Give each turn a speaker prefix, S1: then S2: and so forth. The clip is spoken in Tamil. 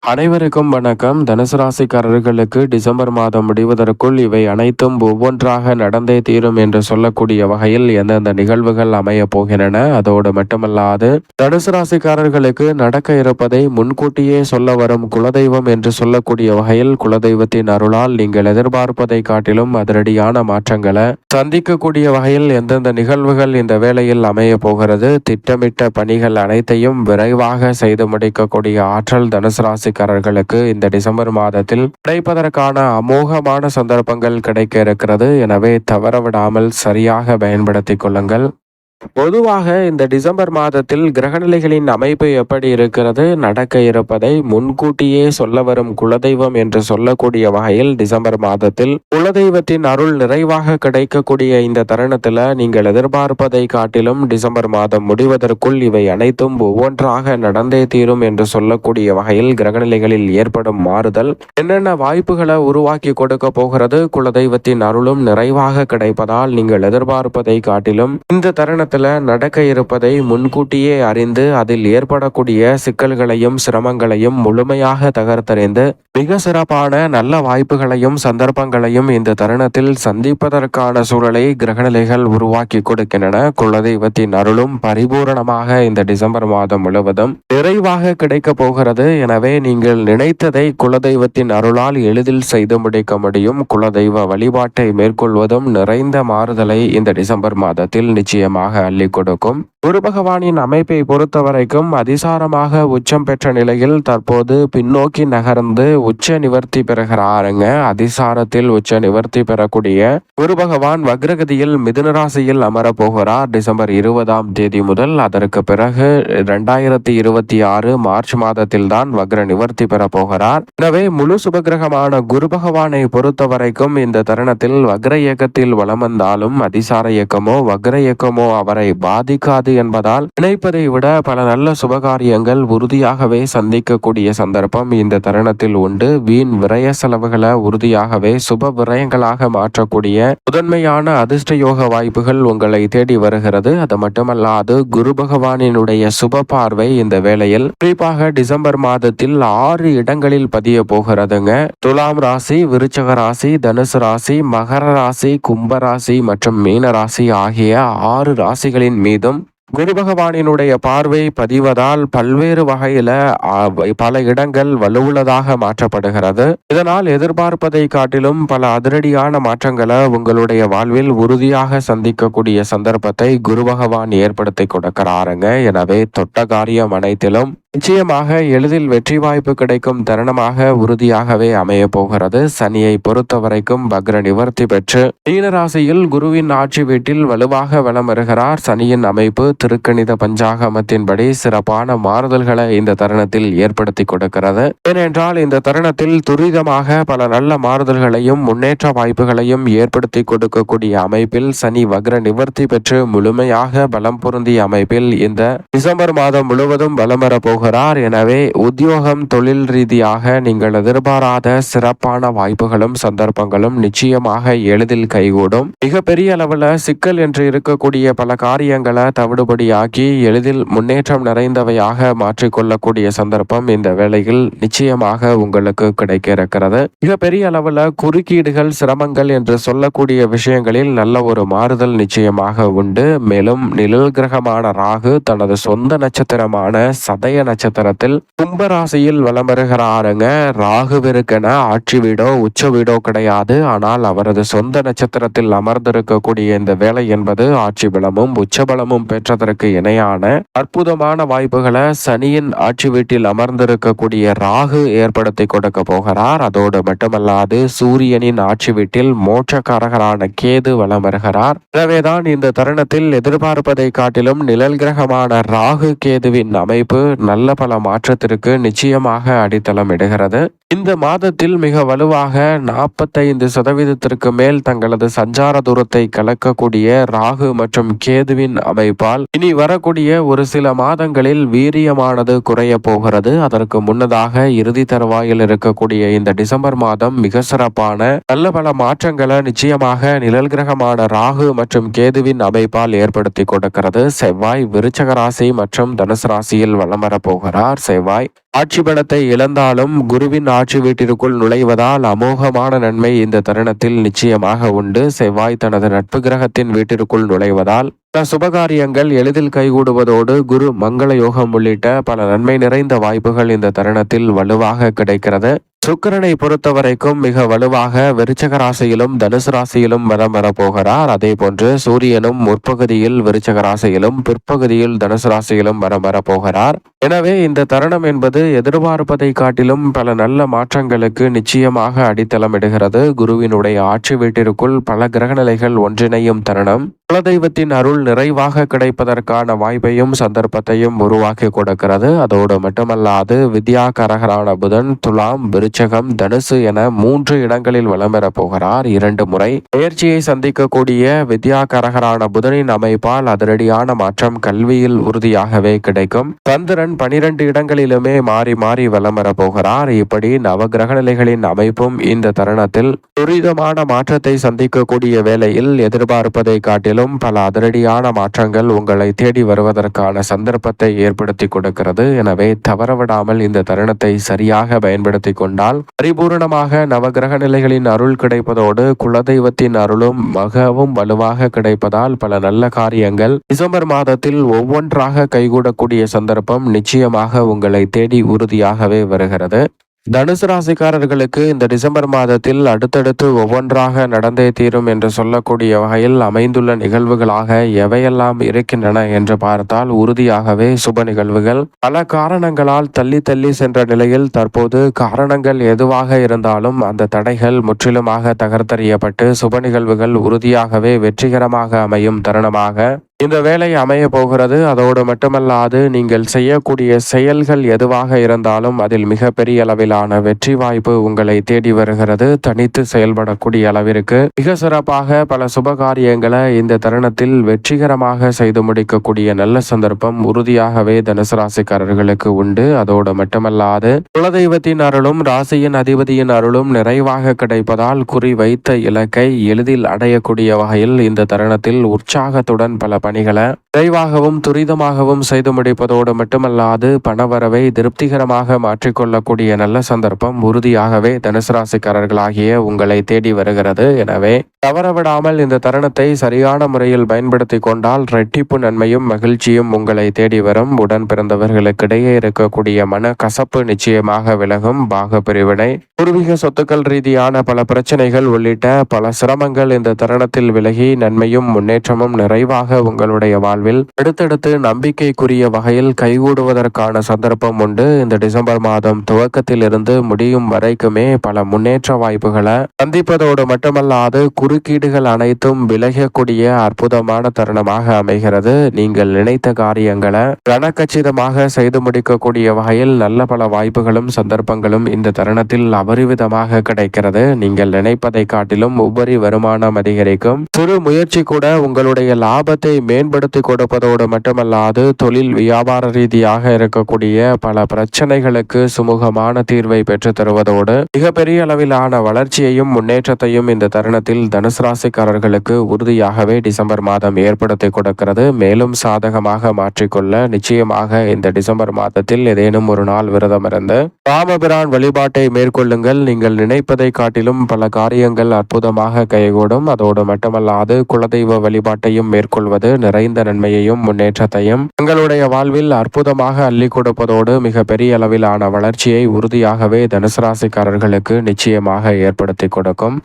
S1: அனைவருக்கும் வணக்கம். தனுசு ராசிக்காரர்களுக்கு டிசம்பர் மாதம் முடிவதற்குள் இவை அனைத்தும் ஒவ்வொன்றாக நடந்தே தீரும் என்று சொல்லக்கூடிய வகையில் எந்தெந்த நிகழ்வுகள் அமைய போகின்றன. அதோடு மட்டுமல்லாது தனுசு ராசிக்காரர்களுக்கு நடக்க இருப்பதை முன்கூட்டியே சொல்ல வரும் குலதெய்வம் என்று சொல்லக்கூடிய வகையில் குலதெய்வத்தின் அருளால் நீங்கள் எதிர்பார்ப்பதை காட்டிலும் அதிரடியான மாற்றங்களை சந்திக்கக்கூடிய வகையில் எந்தெந்த நிகழ்வுகள் இந்த வேளையில் அமைய போகிறது. திட்டமிட்ட பணிகள் அனைத்தையும் விரைவாக செய்து முடிக்கக்கூடிய ஆற்றல் தனுசு ராசிக்காரர்களுக்கு இந்த டிசம்பர் மாதத்தில் கிடைப்பதற்கான அமோகமான சந்தர்ப்பங்கள் கிடைக்க இருக்கிறது. எனவே தவறவிடாமல் சரியாக பயன்படுத்திக் கொள்ளுங்கள். பொதுவாக இந்த டிசம்பர் மாதத்தில் கிரகநிலைகளின் அமைப்பு எப்படி இருக்கிறது, நடக்க இருப்பதை முன்கூட்டியே சொல்ல வரும் குலதெய்வம் என்று சொல்லக்கூடிய வகையில் டிசம்பர் மாதத்தில் குலதெய்வத்தின் அருள் நிறைவாக கிடைக்கக்கூடிய இந்த தருணத்தில் நீங்கள் எதிர்பார்ப்பதை காட்டிலும் டிசம்பர் மாதம் முடிவதற்குள் இவை அனைத்தும் ஒவ்வொன்றாக நடந்தே தீரும் என்று சொல்லக்கூடிய வகையில் கிரகநிலைகளில் ஏற்படும் மாறுதல் என்னென்ன வாய்ப்புகளை உருவாக்கி கொடுக்க போகிறது. குலதெய்வத்தின் அருளும் நிறைவாக கிடைப்பதால் நீங்கள் எதிர்பார்ப்பதை காட்டிலும் இந்த தருணத்தில் நடக்க இருப்பதை முன்கூட்டியே அறிந்து அதில் ஏற்படக்கூடிய சிக்கல்களையும் சிரமங்களையும் முழுமையாக தகர்த்தறிந்து மிக சிறப்பான நல்ல வாய்ப்புகளையும் சந்தர்ப்பங்களையும் இந்த தருணத்தில் சந்திப்பதற்கான சூழலை கிரகநிலைகள் உருவாக்கி கொடுக்கின்றன. குலதெய்வத்தின் அருளும் பரிபூரணமாக இந்த டிசம்பர் மாதம் முழுவதும் நிறைவாக கிடைக்க போகிறது. எனவே நீங்கள் நினைத்ததை குலதெய்வத்தின் அருளால் எளிதில் செய்து முடிக்க முடியும். குலதெய்வ வழிபாட்டை மேற்கொள்வதும் நிறைந்த மாறுதலை இந்த டிசம்பர் மாதத்தில் நிச்சயமாக அள்ளி கொடுக்கும். குரு பகவானின் அமைப்பை பொறுத்தவரைக்கும் அதிசாரமாக உச்சம் பெற்ற நிலையில் தற்போது பின்னோக்கி நகர்ந்து உச்ச நிவர்த்தி பெறுகிறாருங்க. அதிசாரத்தில் உச்ச நிவர்த்தி பெறக்கூடிய குரு பகவான் வக்ரகதியில் மிதுன ராசியில் அமர போகிறார் டிசம்பர் 20ஆம் தேதி முதல். அதற்கு பிறகு 2026 மார்ச் மாதத்தில் தான் வக்ர நிவர்த்தி பெற போகிறார். எனவே முழு சுபகிரகமான குரு பகவானை பொறுத்தவரைக்கும் இந்த தருணத்தில் வக்ர இயக்கத்தில் வலம் வந்தாலும் அதிசார இயக்கமோ வக்ர இயக்கமோ அவரை பாதிக்காது என்பதால் நினைப்பதை விட பல நல்ல சுபகாரியங்கள் உறுதியாகவே சந்திக்கக்கூடிய சந்தர்ப்பம் இந்த தருணத்தில் உண்டு. வீண் விரய செலவுகளை உறுதியாகவே சுப விரயங்களாக மாற்றக்கூடிய முதன்மையான அதிர்ஷ்ட யோக வாய்ப்புகள் உங்களை தேடி வருகிறது. அது மட்டுமல்லாது குரு பகவானினுடைய சுப பார்வை இந்த வேளையில் குறிப்பாக டிசம்பர் மாதத்தில் 6 இடங்களில் பதிய போகிறதுங்க. துலாம் ராசி, விருச்சக ராசி, தனுசு ராசி, மகர ராசி, கும்ப ராசி மற்றும் மீன ராசி ஆகிய 6 ராசிகளின் மீதும் குரு பகவானினுடைய பார்வை பதிவதால் பல்வேறு வகையில பல இடங்கள் வலுவுள்ளதாக மாற்றப்படுகிறது. இதனால் எதிர்பார்ப்பதை காட்டிலும் பல அதிரடியான மாற்றங்களை உங்களுடைய வாழ்வில் உறுதியாக சந்திக்கக்கூடிய சந்தர்ப்பத்தை குரு பகவான் ஏற்படுத்தி கொடுக்கிறாருங்க. எனவே தொட்ட காரியம் அனைத்திலும் நிச்சயமாக எளிதில் வெற்றி வாய்ப்பு கிடைக்கும் தருணமாக உறுதியாகவே அமைய போகிறது. சனியை பொறுத்த வரைக்கும் வக்ர நிவர்த்தி பெற்று மீனராசியில் குருவின் ஆட்சி வீட்டில் வலுவாக வலம் வருகிறார். சனியின் அமைப்பு திருக்கணித பஞ்சாகமத்தின்படி சிறப்பான மாறுதல்களை இந்த தருணத்தில் ஏற்படுத்தி கொடுக்கிறது. ஏனென்றால் இந்த தருணத்தில் துரிதமாக பல நல்ல மாறுதல்களையும் முன்னேற்ற வாய்ப்புகளையும் ஏற்படுத்தி கொடுக்கக்கூடிய அமைப்பில் சனி வக்ர நிவர்த்தி பெற்று முழுமையாக பலம் பொருந்திய அமைப்பில் இந்த டிசம்பர் மாதம் முழுவதும் பலம் வரப்போகிறது. எனவே உத்தியோகம் தொழில் ரீதியாக நீங்கள் எதிர்பாராத சிறப்பான வாய்ப்புகளும் சந்தர்ப்பங்களும் நிச்சயமாக எளிதில் கைகூடும். மிகப்பெரிய அளவில் சிக்கல் என்று இருக்கக்கூடிய பல காரியங்களை தவிடுபடியாக்கி எளிதில் முன்னேற்றம் நிறைந்தவையாக மாற்றிக்கொள்ளக்கூடிய சந்தர்ப்பம் இந்த வேளையில் நிச்சயமாக உங்களுக்கு கிடைக்க இருக்கிறது. மிகப்பெரிய அளவில் குறுக்கீடுகள் சிரமங்கள் என்று சொல்லக்கூடிய விஷயங்களில் நல்ல ஒரு மாறுதல் நிச்சயமாக உண்டு. மேலும் நிழல் கிரகமான ராகு தனது சொந்த நட்சத்திரமான சதய நட்சத்திரத்தில் கும்பராசியில் வலம் வருகிறாருங்க. ராகுவிற்கென ஆட்சி வீடோ உச்ச வீடோ கிடையாது. ஆனால் அவரது சொந்த நட்சத்திரத்தில் அமர்ந்திருக்கக்கூடிய இந்த வேலை என்பது ஆட்சி பலமும் உச்ச பலமும் பெற்றதற்கு இணையான அற்புதமான வாய்ப்புகளை சனியின் ஆட்சி வீட்டில் அமர்ந்திருக்கக்கூடிய ராகு ஏற்படுத்தி கொடுக்க போகிறார். அதோடு மட்டுமல்லாது சூரியனின் ஆட்சி வீட்டில் மோட்சக்காரகரான கேது வலம் வருகிறார். எனவேதான் இந்த தருணத்தில் எதிர்பார்ப்பதை காட்டிலும் நிழல் கிரகமான ராகு கேதுவின் அமைப்பு நல்ல பல மாற்றத்திற்கு நிச்சயமாக அடித்தளம் இடுகிறது. இந்த மாதத்தில் மிக வலுவாக 45% மேல் தங்களது சஞ்சார தூரத்தை கலக்கக்கூடிய ராகு மற்றும் கேதுவின் அமைப்பால் இனி வரக்கூடிய ஒரு சில மாதங்களில் வீரியமானது குறைய போகிறது. அதற்கு முன்னதாக இறுதி தருவாயில் இருக்கக்கூடிய இந்த டிசம்பர் மாதம் மிக சிறப்பான நல்ல பல மாற்றங்களை நிச்சயமாக நிழல் கிரகமான ராகு மற்றும் கேதுவின் அமைப்பால் ஏற்படுத்தி கொடுக்கிறது. செவ்வாய் விருச்சக ராசி மற்றும் தனுசு ராசியில் வலம் வரப்போகிறார். செவ்வாய் ஆட்சி பலத்தை இழந்தாலும் குருவின் ஆட்சி வீட்டிற்குள் நுழைவதால் அமோகமான நன்மை இந்த தருணத்தில் நிச்சயமாக உண்டு. செவ்வாய் தனது நட்பு கிரகத்தின் வீட்டிற்குள் நுழைவதால் பல சுபகாரியங்கள் எளிதில் கைகூடுவதோடு குரு மங்கள யோகம் உள்ளிட்ட பல நன்மை நிறைந்த வாய்ப்புகள் இந்த தருணத்தில் வலுவாக கிடைக்கிறது. சுக்கிரனை பொறுத்தவரைக்கும் மிக வலுவாக விருச்சக ராசியிலும் தனுசு ராசியிலும் வலம் வரப்போகிறார். அதே போன்று சூரியனும் முற்பகுதியில் விருச்சக ராசியிலும் பிற்பகுதியில் தனுசு ராசியிலும் வலம் வரப்போகிறார். எனவே இந்த தருணம் என்பது எதிர்பார்ப்பதை காட்டிலும் பல நல்ல மாற்றங்களுக்கு நிச்சயமாக அடித்தளமிடுகிறது. குருவினுடைய ஆட்சி வீட்டிற்குள் பல கிரகநிலைகள் ஒன்றிணையும் தருணம் குலதெய்வத்தின் அருள் நிறைவாக கிடைப்பதற்கான வாய்ப்பையும் சந்தர்ப்பத்தையும் உருவாக்கி கொடுக்கிறது. அதோடு மட்டுமல்லாது வித்யாகரகரான புதன் துலாம் விருச்சகம் தனுசு என 3 இடங்களில் வலம் பெறப் போகிறார். 2 முறை பெயர்ச்சியை சந்திக்கக்கூடிய வித்யாகரகரான புதனின் அமைப்பால் அதிரடியான மாற்றம் கல்வியில் உறுதியாகவே கிடைக்கும். சந்திரன் 12 இடங்களிலுமே மாறி மாறி வலம் பெறப் போகிறார். இப்படி நவகிரக நிலைகளின் அமைப்பும் இந்த தருணத்தில் துரிதமான மாற்றத்தை சந்திக்கக்கூடிய வேளையில் எதிர்பார்ப்பதை காட்டிலும் பல அதிரடியான மாற்றங்கள் உங்களை தேடி வருவதற்கான சந்தர்ப்பத்தை ஏற்படுத்தி கொடுக்கிறது. எனவே தவறவிடாமல் இந்த தருணத்தை சரியாக பயன்படுத்தி கொண்டால் பரிபூர்ணமாக நவகிரக நிலைகளின் அருள் கிடைப்பதோடு குலதெய்வத்தின் அருளும் மிகவும் வலுவாக கிடைப்பதால் பல நல்ல காரியங்கள் டிசம்பர் மாதத்தில் ஒவ்வொன்றாக கைகூடக்கூடிய சந்தர்ப்பம் நிச்சயமாக உங்களை தேடி உறுதியாகவே வருகிறது. தனுசு ராசிக்காரர்களுக்கு இந்த டிசம்பர் மாதத்தில் அடுத்தடுத்து ஒவ்வொன்றாக நடந்தே தீரும் என்று சொல்லக்கூடிய வகையில் அமைந்துள்ள நிகழ்வுகளாக எவையெல்லாம் இருக்கின்றன என்று பார்த்தால் உறுதியாகவே சுப நிகழ்வுகள் பல காரணங்களால் தள்ளி தள்ளி சென்ற நிலையில் தற்போது காரணங்கள் எதுவாக இருந்தாலும் அந்த தடைகள் முற்றிலுமாக தகர்த்தறியப்பட்டு சுப நிகழ்வுகள் உறுதியாகவே வெற்றிகரமாக அமையும் தருணமாக இந்த வேலை அமைய போகிறது. அதோடு மட்டுமல்லாது நீங்கள் செய்யக்கூடிய செயல்கள் எதுவாக இருந்தாலும் அதில் மிகப்பெரிய அளவிலான வெற்றி வாய்ப்பு உங்களை தேடி வருகிறது. தனித்து செயல்படக்கூடிய அளவிற்கு மிக சிறப்பாக பல சுபகாரியங்களை இந்த தருணத்தில் வெற்றிகரமாக செய்து முடிக்கக்கூடிய நல்ல சந்தர்ப்பம் உறுதியாகவே தனுசு ராசிக்காரர்களுக்கு உண்டு. அதோடு மட்டுமல்லாது குலதெய்வத்தின் அருளும் ராசியின் அதிபதியின் அருளும் நிறைவாக கிடைப்பதால் குறி வைத்த இலக்கை எளிதில் அடையக்கூடிய வகையில் இந்த தருணத்தில் உற்சாகத்துடன் பல பணிகளை விரைவாகவும் துரிதமாகவும் செய்து முடிப்பதோடு மட்டுமல்லாது பணவரவை திருப்திகரமாக மாற்றிக்கொள்ளக்கூடிய நல்ல சந்தர்ப்பம் உறுதியாகவே தனுசு ராசிக்காரர்களாகிய உங்களை தேடி வருகிறது. எனவே தவறவிடாமல் இந்த தருணத்தை சரியான முறையில் பயன்படுத்தி கொண்டால் இரட்டிப்பு நன்மையும் மகிழ்ச்சியும் உங்களை தேடி வரும். உடன் பிறந்தவர்களுக்கிடையே இருக்கக்கூடிய மன கசப்பு நிச்சயமாக விலகும். பாக பிரிவினை பூர்வீக சொத்துக்கள் ரீதியான பல பிரச்சனைகள் உள்ளிட்ட பல சிரமங்கள் இந்த தருணத்தில் விலகி நன்மையும் முன்னேற்றமும் நிறைவாக உங்களுடைய வாழ்வில் அடுத்தடுத்து நம்பிக்கைக்குரிய வகையில் கைகூடுவதற்கான சந்தர்ப்பம் உண்டு. இந்த டிசம்பர் மாதம் துவக்கத்தில் இருந்து முடியும் வரைக்குமே பல முன்னேற்ற வாய்ப்புகளை சந்திப்பதோடு மட்டுமல்லாது குறுக்கீடுகள் அனைத்தும் விலகக்கூடிய அற்புதமான தருணமாக அமைகிறது. நீங்கள் நினைத்த காரியங்களை கனக்கச்சிதமாக செய்து முடிக்கக்கூடிய வகையில் நல்ல பல வாய்ப்புகளும் சந்தர்ப்பங்களும் இந்த தருணத்தில் அபரிவிதமாக கிடைக்கிறது. நீங்கள் நினைப்பதை காட்டிலும் உபரி வருமானம் அதிகரிக்கும். சிறு முயற்சி கூட உங்களுடைய லாபத்தை மேம்படுத்தி கொடுப்பதோடு மட்டுமல்லாது தொழில் வியாபார ரீதியாக இருக்கக்கூடிய பல பிரச்சனைகளுக்கு சுமூகமான தீர்வை பெற்று தருவதோடு மிகப்பெரிய அளவிலான வளர்ச்சியையும் முன்னேற்றத்தையும் இந்த தருணத்தில் தனுசு ராசிக்காரர்களுக்கு உறுதியாகவே டிசம்பர் மாதம் ஏற்படுத்தி கொடுக்கிறது. மேலும் சாதகமாக மாற்றிக்கொள்ள நிச்சயமாக இந்த டிசம்பர் மாதத்தில் ஏதேனும் ஒரு நாள் விரதம் இருந்து ராமபிரான் வழிபாட்டை மேற்கொள்ளுங்கள். நீங்கள் நினைப்பதை காட்டிலும் பல காரியங்கள் அற்புதமாக கைகூடும். அதோடு மட்டுமல்லாது குலதெய்வ வழிபாட்டையும் மேற்கொள்வது நிறைந்த நன்மையையும் முன்னேற்றத்தையும் தங்களுடைய வாழ்வில் அற்புதமாக அள்ளி கொடுப்பதோடு மிக பெரிய அளவிலான வளர்ச்சியை உறுதியாகவே தனுசு ராசிக்காரர்களுக்கு நிச்சயமாக ஏற்படுத்தி கொடுக்கும்.